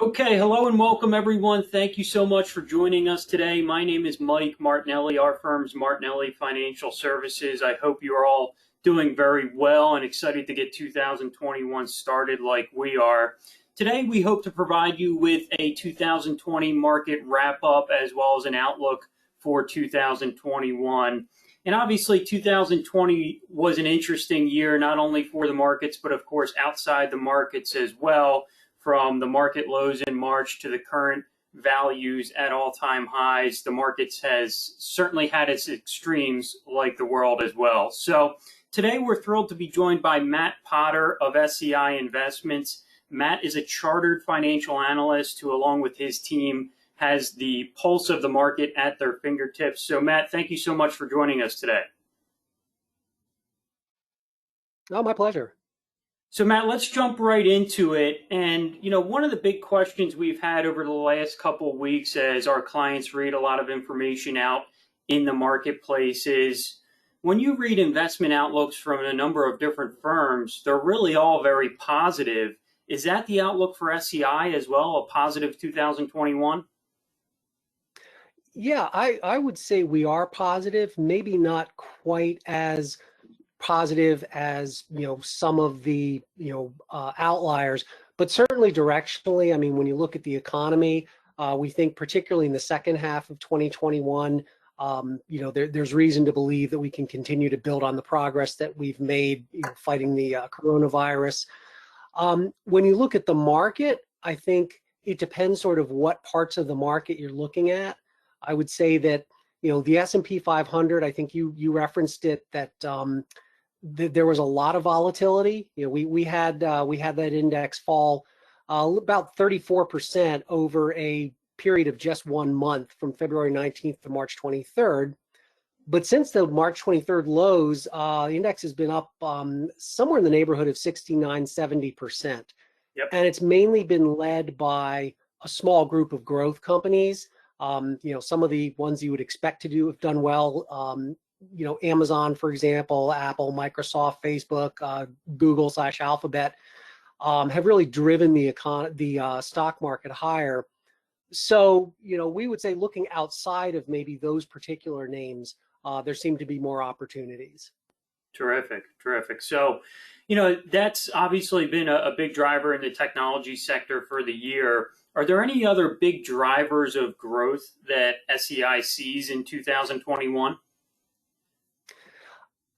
Okay, hello and welcome everyone. Thank you so much for joining us today. My name is Mike Martinelli. Our firm's Martinelli Financial Services. I hope you are all doing very well and excited to get 2021 started like we are. Today, we hope to provide you with a 2020 market wrap up as well as an outlook for 2021. And obviously, 2020 was an interesting year, not only for the markets, but of course, outside the markets as well, from the market lows in March to the current values at all-time highs. The markets has certainly had its extremes like the world as well. So today we're thrilled to be joined by Matt Potter of SEI Investments. Matt is a chartered financial analyst who, along with his team, has the pulse of the market at their fingertips. So Matt, thank you so much for joining us today. Oh, my pleasure. So Matt, let's jump right into it. And, one of the big questions we've had over the last couple of weeks as our clients read a lot of information out in the marketplace is when you read investment outlooks from a number of different firms, they're really all very positive. Is that the outlook for SEI as well, a positive 2021? Yeah, I would say we are positive, maybe not quite as positive as some of the outliers, but certainly directionally. I mean, when you look at the economy, we think particularly in the second half of 2021, there's reason to believe that we can continue to build on the progress that we've made fighting the coronavirus. When you look at the market, I think it depends sort of what parts of the market you're looking at. I would say that the S&P 500, I think you referenced it, that there was a lot of volatility. We had that index fall about 34% over a period of just 1 month from February 19th to March 23rd. But since the March 23rd lows, the index has been up somewhere in the neighborhood of 69, 70%. Yep. And it's mainly been led by a small group of growth companies. Some of the ones you would expect to have done well. Amazon, for example, Apple, Microsoft, Facebook, Google/Alphabet have really driven the stock market higher. So, we would say looking outside of maybe those particular names, there seem to be more opportunities. Terrific. So, that's obviously been a big driver in the technology sector for the year. Are there any other big drivers of growth that SEI sees in 2021?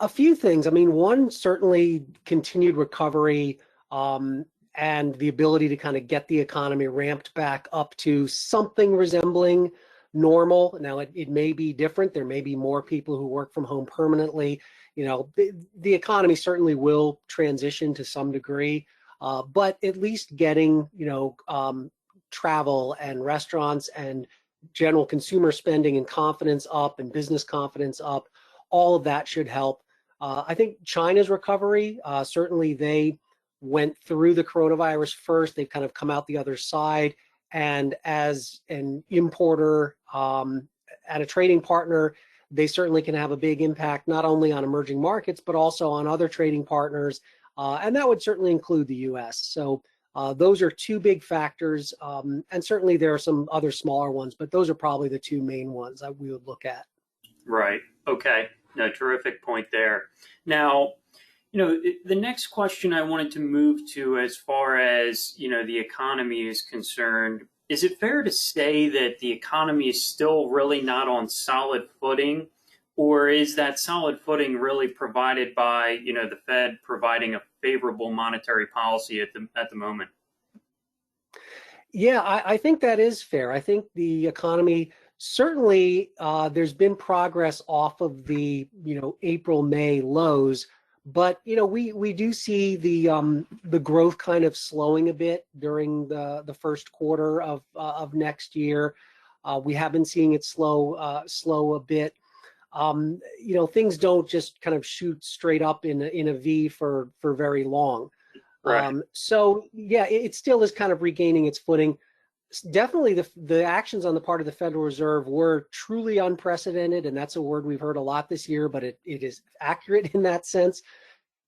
A few things. I mean, one, certainly continued recovery and the ability to kind of get the economy ramped back up to something resembling normal. Now, it may be different. There may be more people who work from home permanently. The economy certainly will transition to some degree, but at least getting, travel and restaurants and general consumer spending and confidence up and business confidence up, all of that should help. I think China's recovery, certainly they went through the coronavirus first. They've kind of come out the other side. And as an importer and a trading partner, they certainly can have a big impact, not only on emerging markets, but also on other trading partners. And that would certainly include the US. So those are two big factors. And certainly there are some other smaller ones, but those are probably the two main ones that we would look at. Right. Okay. No, terrific point there. Now, the next question I wanted to move to as far as, the economy is concerned, is it fair to say that the economy is still really not on solid footing, or is that solid footing really provided by, the Fed providing a favorable monetary policy at the moment? Yeah, I think that is fair. I think the economy, certainly there's been progress off of the, April, May lows, but, we do see the growth kind of slowing a bit during the first quarter of next year. We have been seeing it slow a bit. Things don't just kind of shoot straight up in a V for very long. Right. So yeah, it still is kind of regaining its footing. Definitely the actions on the part of the Federal Reserve were truly unprecedented, and that's a word we've heard a lot this year, but it is accurate in that sense.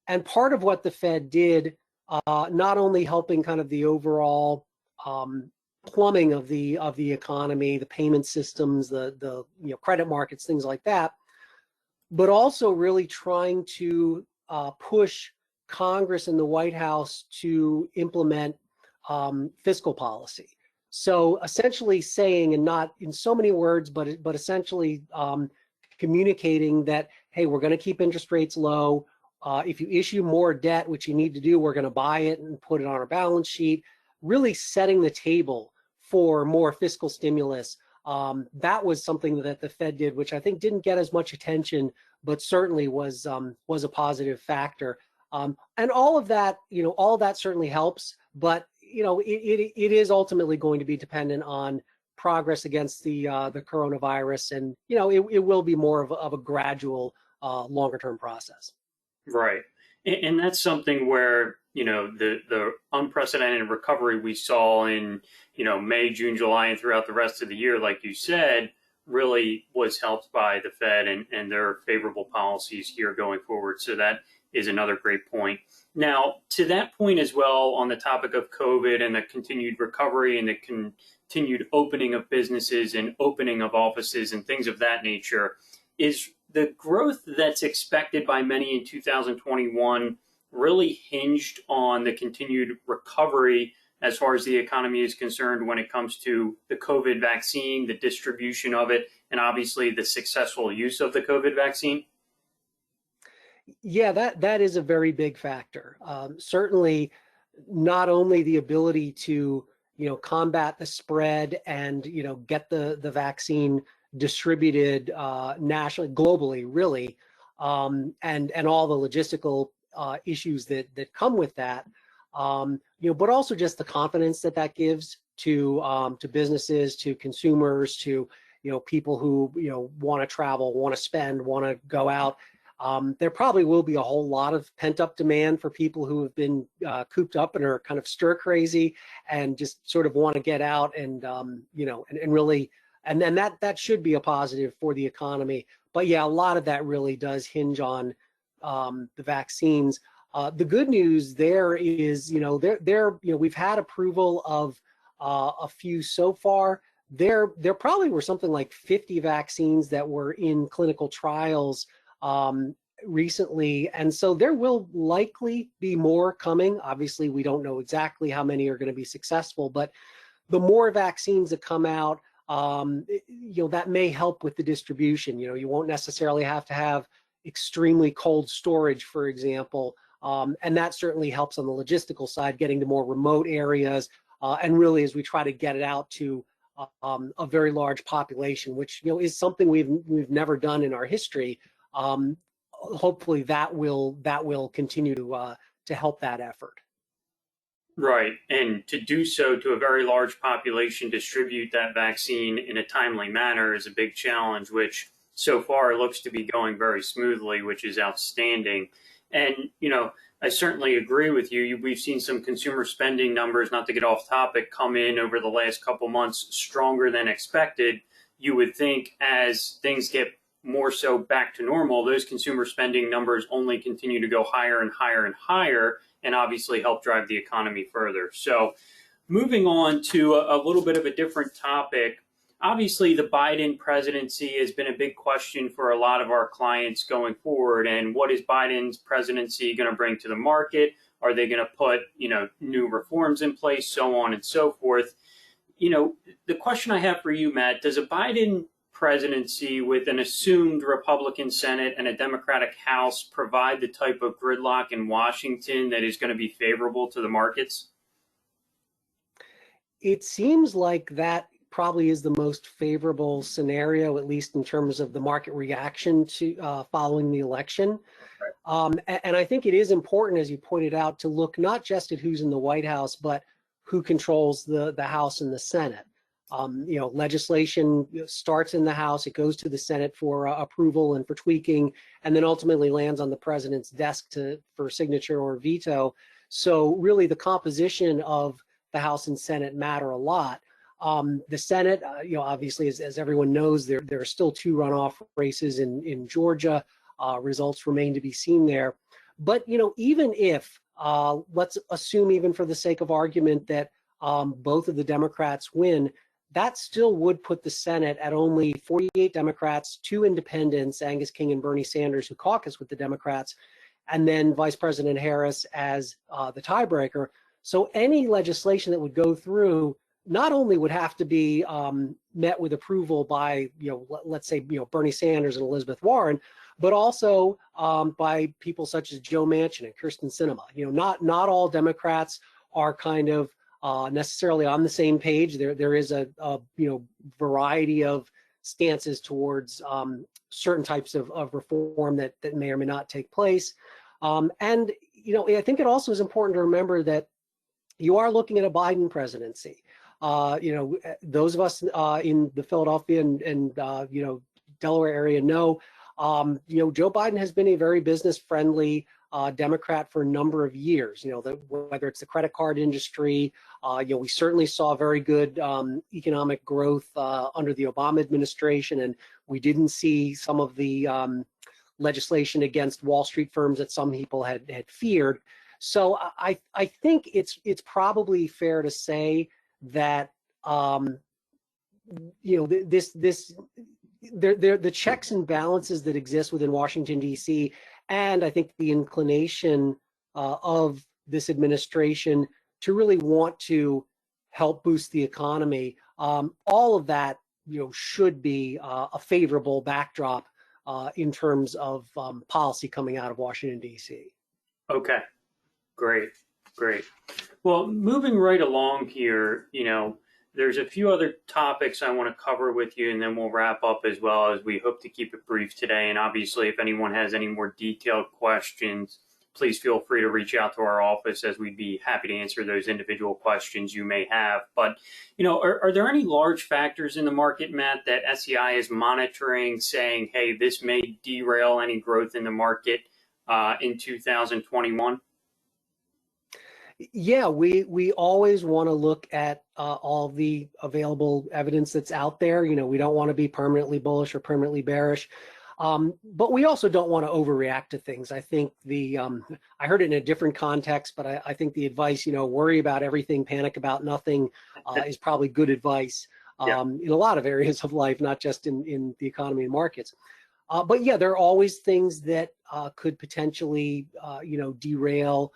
And part of what the Fed did, not only helping kind of the overall plumbing of the economy, the payment systems, the credit markets, things like that, but also really trying to push Congress and the White House to implement fiscal policy. So essentially saying, and not in so many words, but essentially communicating that, hey, we're going to keep interest rates low. If you issue more debt, which you need to do, we're going to buy it and put it on our balance sheet, really setting the table for more fiscal stimulus. That was something that the Fed did, which I think didn't get as much attention, but certainly was a positive factor. And all of that, all of that certainly helps, but it is ultimately going to be dependent on progress against the coronavirus, and it will be more of a gradual, longer term process. Right. And that's something where, the unprecedented recovery we saw in, May, June, July, and throughout the rest of the year, like you said, really was helped by the Fed and their favorable policies here going forward. So that is another great point. Now, to that point as well, on the topic of COVID and the continued recovery and the continued opening of businesses and opening of offices and things of that nature, is the growth that's expected by many in 2021 really hinged on the continued recovery as far as the economy is concerned when it comes to the COVID vaccine, the distribution of it, and obviously the successful use of the COVID vaccine? Yeah, that is a very big factor. Certainly, not only the ability to combat the spread and get the vaccine distributed nationally, globally, really, and all the logistical issues that come with that, but also just the confidence that gives to businesses, to consumers, to people who want to travel, want to spend, want to go out. There probably will be a whole lot of pent-up demand for people who have been cooped up and are kind of stir crazy and just sort of want to get out and and really, and then that should be a positive for the economy. But yeah, a lot of that really does hinge on the vaccines. The good news there is, we've had approval of a few so far. There probably were something like 50 vaccines that were in clinical trials recently, and so there will likely be more coming. Obviously, we don't know exactly how many are going to be successful, but the more vaccines that come out, that may help with the distribution. You won't necessarily have to have extremely cold storage, for example, and that certainly helps on the logistical side, getting to more remote areas, and really as we try to get it out to a very large population, which is something we've never done in our history. Hopefully that will continue to help that effort. Right. And to do so to a very large population, distribute that vaccine in a timely manner is a big challenge, which so far looks to be going very smoothly, which is outstanding. And, I certainly agree with you. We've seen some consumer spending numbers, not to get off topic, come in over the last couple months stronger than expected. You would think as things get more so back to normal, those consumer spending numbers only continue to go higher and higher and higher, and obviously help drive the economy further. So moving on to a little bit of a different topic, obviously the Biden presidency has been a big question for a lot of our clients going forward. And what is Biden's presidency going to bring to the market? Are they going to put, new reforms in place, so on and so forth? The question I have for you, Matt, does a Biden presidency with an assumed Republican Senate and a Democratic House provide the type of gridlock in Washington that is going to be favorable to the markets? It seems like that probably is the most favorable scenario, at least in terms of the market reaction to following the election. And I think it is important, as you pointed out, to look not just at who's in the White House, but who controls the House and the Senate. Legislation starts in the House, it goes to the Senate for approval and for tweaking, and then ultimately lands on the president's desk for signature or veto. So really the composition of the House and Senate matter a lot. The Senate, obviously, as everyone knows, there are still 2 runoff races in Georgia. Results remain to be seen there. But, even if, let's assume even for the sake of argument that both of the Democrats win, that still would put the Senate at only 48 Democrats, 2 independents, Angus King and Bernie Sanders, who caucus with the Democrats, and then Vice President Harris as the tiebreaker. So any legislation that would go through not only would have to be met with approval by, let's say, Bernie Sanders and Elizabeth Warren, but also by people such as Joe Manchin and Kirsten Sinema. Not all Democrats are kind of necessarily on the same page. There is a variety of stances towards certain types of reform that may or may not take place. And I think it also is important to remember that you are looking at a Biden presidency. Those of us in the Philadelphia and Delaware area know, Joe Biden has been a very business-friendly Democrat for a number of years. Whether it's the credit card industry, we certainly saw very good economic growth under the Obama administration, and we didn't see some of the legislation against Wall Street firms that some people had feared. So I think it's probably fair to say that the checks and balances that exist within Washington, D.C., and I think the inclination of this administration to really want to help boost the economy, all of that should be a favorable backdrop in terms of policy coming out of Washington, D.C. Okay, great. Well, moving right along here, there's a few other topics I want to cover with you, and then we'll wrap up as well, as we hope to keep it brief today. And obviously, if anyone has any more detailed questions, please feel free to reach out to our office, as we'd be happy to answer those individual questions you may have. But, are there any large factors in the market, Matt, that SEI is monitoring, saying, hey, this may derail any growth in the market in 2021? Yeah, we always want to look at all the available evidence that's out there. We don't want to be permanently bullish or permanently bearish, but we also don't want to overreact to things. I think I heard it in a different context, but I think the advice, worry about everything, panic about nothing, is probably good advice in a lot of areas of life, not just in the economy and markets. But yeah, there are always things that could potentially, derail.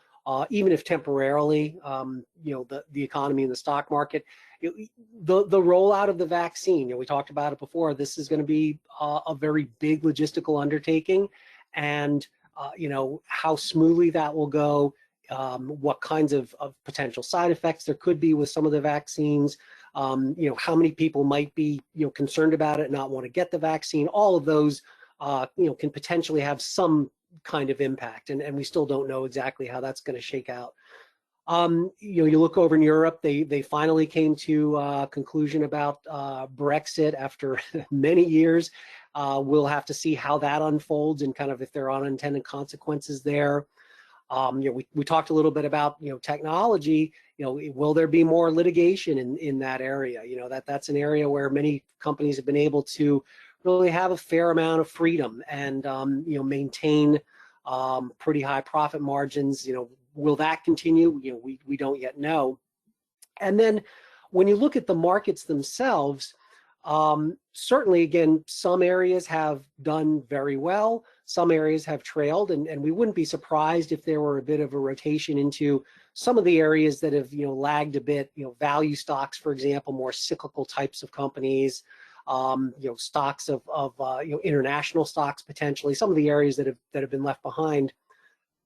Even if temporarily, the economy and the stock market, the rollout of the vaccine, we talked about it before, this is going to be a very big logistical undertaking, and how smoothly that will go, what kinds of potential side effects there could be with some of the vaccines, how many people might be concerned about it and not want to get the vaccine. All of those can potentially have some kind of impact, and we still don't know exactly how that's going to shake out. You look over in Europe, they finally came to a conclusion about Brexit after many years. We'll have to see how that unfolds and kind of if there are unintended consequences there. We talked a little bit about technology. Will there be more litigation in that area? That's an area where many companies have been able to really have a fair amount of freedom and maintain pretty high profit margins. Will that continue? We don't yet know. And then when you look at the markets themselves, certainly again, some areas have done very well, some areas have trailed, and we wouldn't be surprised if there were a bit of a rotation into some of the areas that have lagged a bit. Value stocks, for example, more cyclical types of companies. Stocks of international stocks potentially, some of the areas that have been left behind.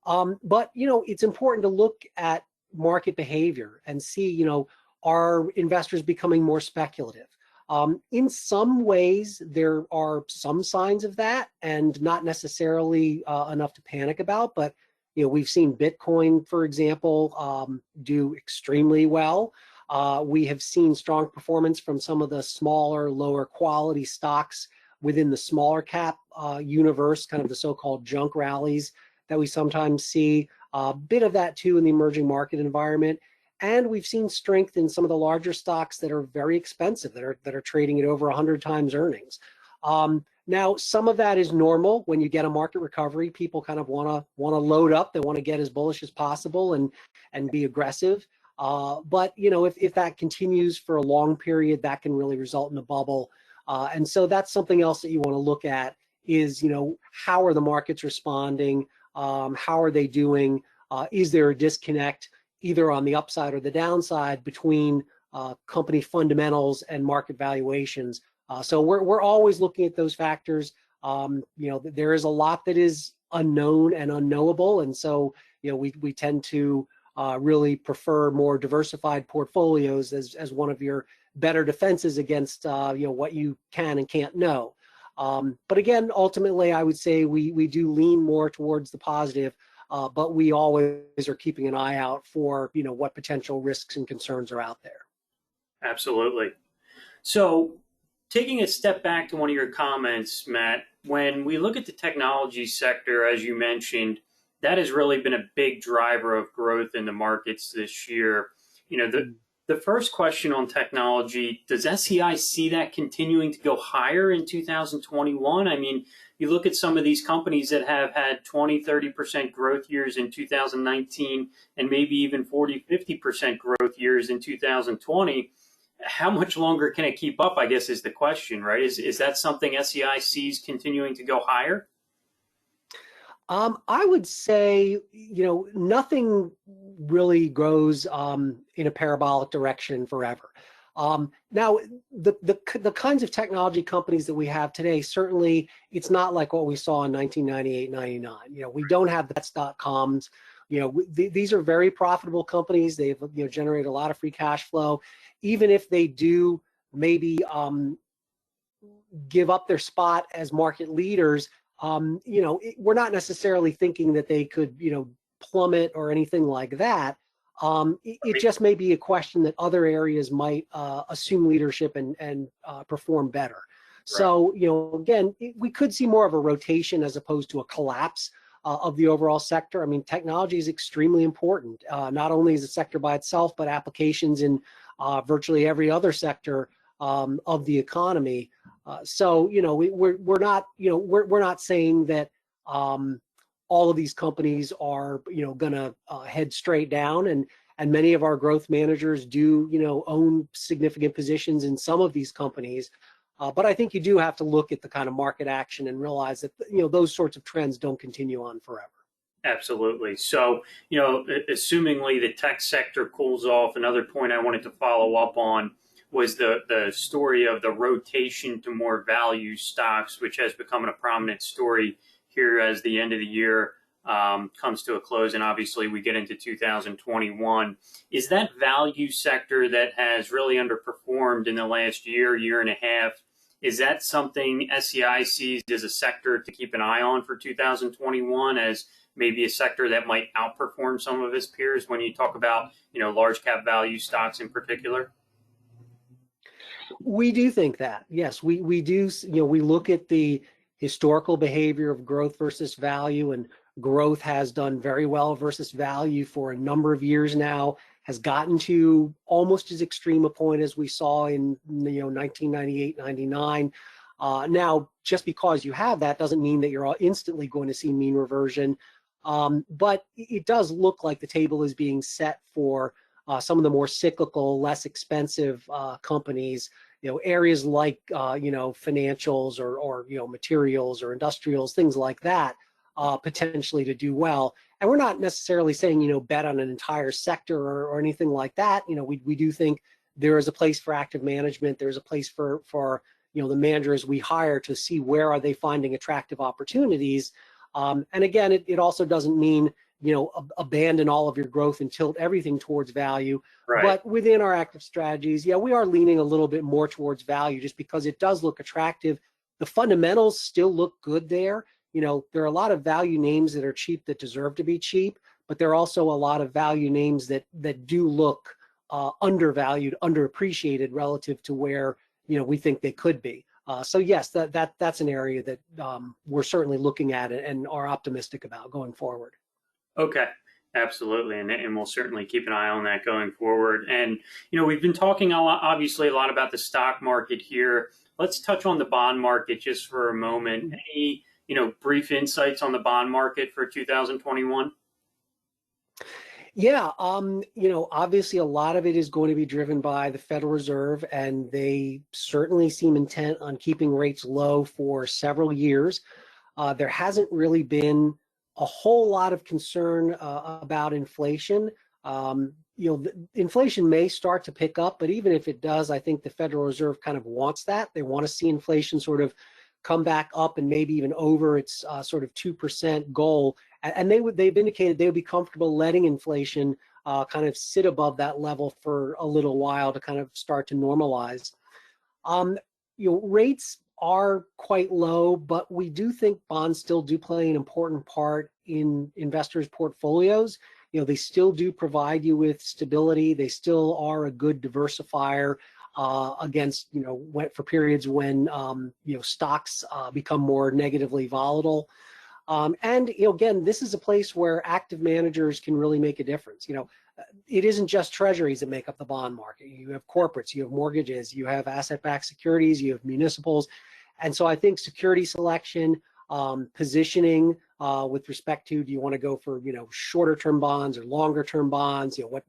But it's important to look at market behavior and see, are investors becoming more speculative? In some ways, there are some signs of that, and not necessarily enough to panic about. But we've seen Bitcoin, for example, do extremely well. We have seen strong performance from some of the smaller, lower quality stocks within the smaller cap universe, kind of the so-called junk rallies that we sometimes see. A bit of that too in the emerging market environment. And we've seen strength in some of the larger stocks that are very expensive, that are trading at over 100 times earnings. Now, some of that is normal. When you get a market recovery, people kind of want to load up. They want to get as bullish as possible and be aggressive. But if that continues for a long period, that can really result in a bubble. And so that's something else that you want to look at is, how are the markets responding? How are they doing? Is there a disconnect either on the upside or the downside between company fundamentals and market valuations? So we're always looking at those factors. There is a lot that is unknown and unknowable, and so we tend to really prefer more diversified portfolios as one of your better defenses against what you can and can't know. But again, ultimately, I would say we do lean more towards the positive, but we always are keeping an eye out for what potential risks and concerns are out there. Absolutely. So, taking a step back to one of your comments, Matt, when we look at the technology sector, as you mentioned, that has really been a big driver of growth in the markets this year. The first question on technology, does SEI see that continuing to go higher in 2021? I mean, you look at some of these companies that have had 20, 30% growth years in 2019 and maybe even 40, 50% growth years in 2020. How much longer can it keep up, I guess, is the question, right? Is that something SEI sees continuing to go higher? I would say, nothing really goes in a parabolic direction forever. Now, the kinds of technology companies that we have today, certainly it's not like what we saw in 1998, 99. We don't have the .coms. These are very profitable companies. They've generated a lot of free cash flow. Even if they do maybe give up their spot as market leaders, we're not necessarily thinking that they could, plummet or anything like that. It just may be a question that other areas might assume leadership and perform better. Right. So, again, we could see more of a rotation as opposed to a collapse of the overall sector. I mean, technology is extremely important, not only as a sector by itself, but applications in virtually every other sector of the economy. So we're not saying that all of these companies are going to head straight down, and many of our growth managers do own significant positions in some of these companies. But I think you do have to look at the kind of market action and realize that those sorts of trends don't continue on forever. Absolutely. So, assumingly the tech sector cools off, another point I wanted to follow up on was the story of the rotation to more value stocks, which has become a prominent story here as the end of the year comes to a close, and obviously we get into 2021. Is that value sector that has really underperformed in the last year and a half, is that something SEI sees as a sector to keep an eye on for 2021 as maybe a sector that might outperform some of its peers when you talk about, large cap value stocks in particular? We do think that, yes, we do. We look at the historical behavior of growth versus value, and growth has done very well versus value for a number of years now, has gotten to almost as extreme a point as we saw in 1998, 99. Now, just because you have that doesn't mean that you're instantly going to see mean reversion, but it does look like the table is being set for some of the more cyclical, less expensive companies, areas like financials or materials or industrials, things like that, potentially to do well. And we're not necessarily saying bet on an entire sector or anything like that. We do think there is a place for active management. There's a place for the managers we hire to see where are they finding attractive opportunities. And again, it also doesn't mean abandon all of your growth and tilt everything towards value. Right. But within our active strategies, we are leaning a little bit more towards value just because it does look attractive. The fundamentals still look good there. There are a lot of value names that are cheap that deserve to be cheap, but there are also a lot of value names that do look undervalued, underappreciated relative to where we think they could be. So yes, that's an area that we're certainly looking at and are optimistic about going forward. Okay, absolutely, and we'll certainly keep an eye on that going forward. And we've been talking obviously a lot about the stock market here. Let's touch on the bond market just for a moment. Any brief insights on the bond market for 2021? Yeah, obviously a lot of it is going to be driven by the Federal Reserve, and they certainly seem intent on keeping rates low for several years. There hasn't really been a whole lot of concern about inflation. Inflation may start to pick up, but even if it does, I think the Federal Reserve kind of wants that. They want to see inflation sort of come back up and maybe even over its sort of 2% goal. And they've indicated they would be comfortable letting inflation kind of sit above that level for a little while to kind of start to normalize. Um, Rates are quite low, but we do think bonds still do play an important part in investors' portfolios. They still do provide you with stability. They still are a good diversifier against, for periods when, stocks become more negatively volatile. And again, this is a place where active managers can really make a difference. It isn't just treasuries that make up the bond market. You have corporates, you have mortgages, you have asset-backed securities, you have municipals. And so I think security selection, positioning with respect to, do you want to go for, shorter term bonds or longer term bonds? What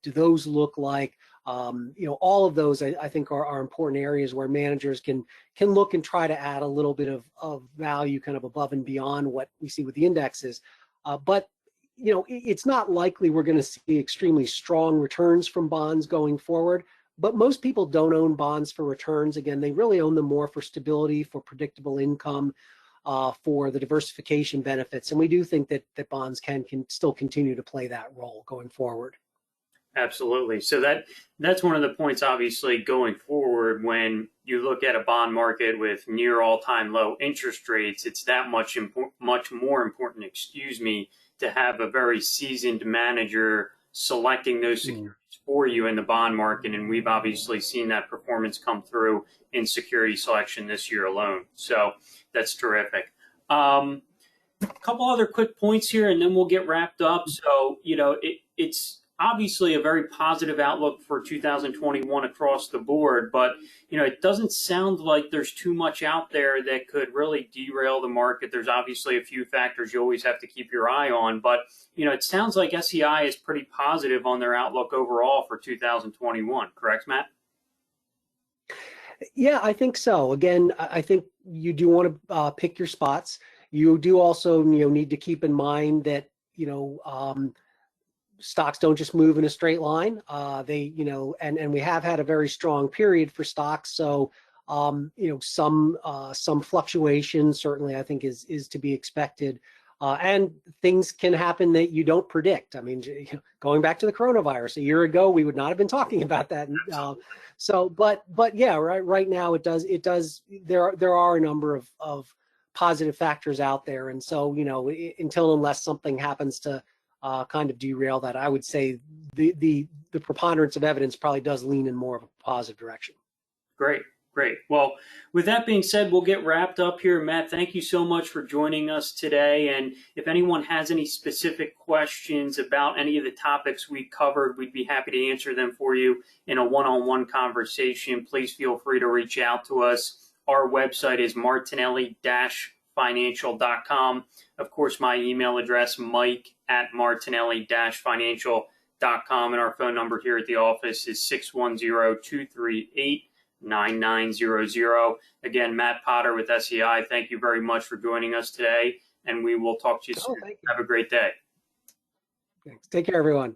do those look like? All of those I think are important areas where managers can look and try to add a little bit of value kind of above and beyond what we see with the indexes. But it's not likely we're going to see extremely strong returns from bonds going forward, but most people don't own bonds for returns. Again, they really own them more for stability, for predictable income, for the diversification benefits. And we do think that bonds can still continue to play that role going forward. Absolutely. So that's one of the points, obviously, going forward. When you look at a bond market with near all-time low interest rates, it's that much more important, to have a very seasoned manager selecting those securities for you in the bond market. And we've obviously seen that performance come through in security selection this year alone. So that's terrific. A couple other quick points here, and then we'll get wrapped up. So, it's obviously a very positive outlook for 2021 across the board, but it doesn't sound like there's too much out there that could really derail the market. There's obviously a few factors you always have to keep your eye on, but it sounds like SEI is pretty positive on their outlook overall for 2021. Correct, Matt? Yeah, I think so. Again, I think you do want to pick your spots. You do also need to keep in mind that stocks don't just move in a straight line. And we have had a very strong period for stocks. So, some fluctuation certainly I think is to be expected. And things can happen that you don't predict. I mean, going back to the coronavirus, a year ago, we would not have been talking about that. But yeah, right now it does. There are a number of positive factors out there. And so, unless something happens to kind of derail that, I would say the preponderance of evidence probably does lean in more of a positive direction. Great. Well, with that being said, we'll get wrapped up here. Matt, thank you so much for joining us today. And if anyone has any specific questions about any of the topics we covered, we'd be happy to answer them for you in a one-on-one conversation. Please feel free to reach out to us. Our website is martinelli-financial.com. Of course, my email address, mike@martinelli-financial.com. And our phone number here at the office is 610-238-9900. Again, Matt Potter with SEI, thank you very much for joining us today, and we will talk to you soon. Thank you. Have a great day. Thanks. Take care, everyone.